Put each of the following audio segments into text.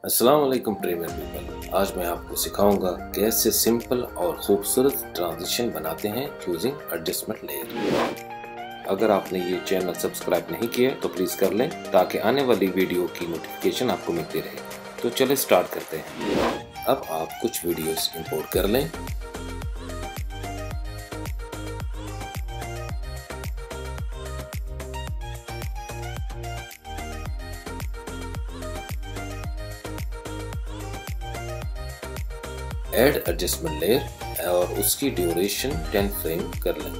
अस्सलाम वालेकुम premiere people. आज मैं आपको सिखाऊंगा कैसे सिंपल और खूबसूरत ट्रांजिशन बनाते हैं यूजिंग एडजस्टमेंट लेयर। अगर आपने ये चैनल सब्सक्राइब नहीं किया तो प्लीज़ कर लें ताकि आने वाली वीडियो की नोटिफिकेशन आपको मिलती रहे। तो चले स्टार्ट करते हैं। अब आप कुछ वीडियोस इंपोर्ट कर लें। ऐड एडजस्टमेंट लेयर और उसकी ड्यूरेशन 10 फ्रेम कर लें।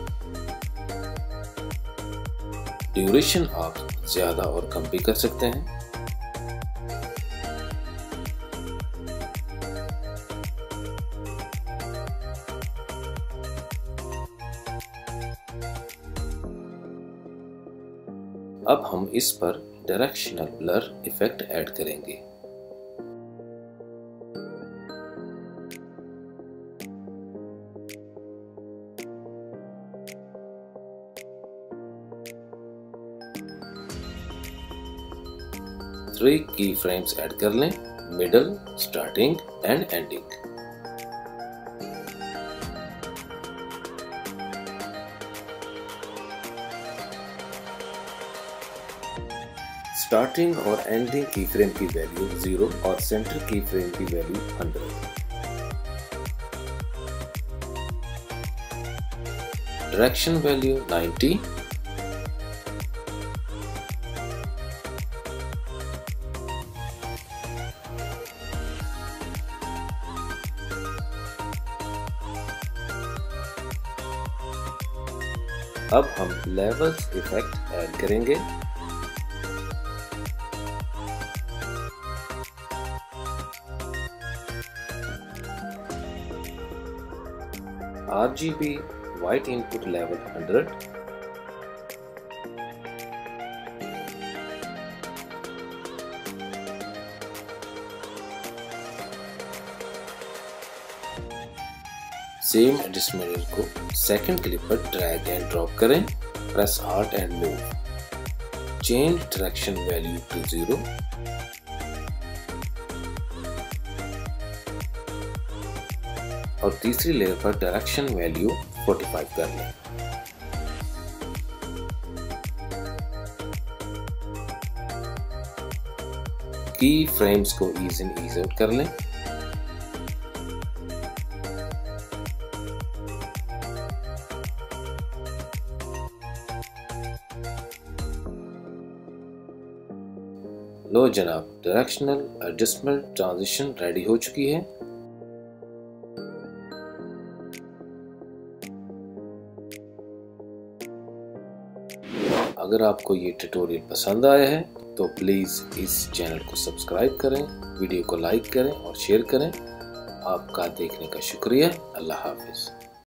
ड्यूरेशन आप ज्यादा और कम भी कर सकते हैं। अब हम इस पर डायरेक्शनल ब्लर इफेक्ट ऐड करेंगे। थ्री की फ्रेम्स ऐड कर लें, middle, starting and ending. Starting और एंडिंग की फ्रेम की वैल्यू 0 और सेंटर की फ्रेम की वैल्यू 100। Direction value 90। अब हम लेवल्स इफेक्ट ऐड करेंगे। RGB white input level 100। Same adjustment को सेकंड क्लिप पर ड्रैग एंड ड्रॉप करें। Press Alt and move. Change direction value to 0। और तीसरी लेयर पर डायरेक्शन वैल्यू 45 कर लें। की फ्रेम्स को ईज इन ईज आउट कर लें। लो जनाब, डायरेक्शनल एडजस्टमेंट ट्रांजिशन रेडी हो चुकी है। अगर आपको ये ट्यूटोरियल पसंद आया है तो प्लीज़ इस चैनल को सब्सक्राइब करें, वीडियो को लाइक करें और शेयर करें। आपका देखने का शुक्रिया। अल्लाह हाफिज़।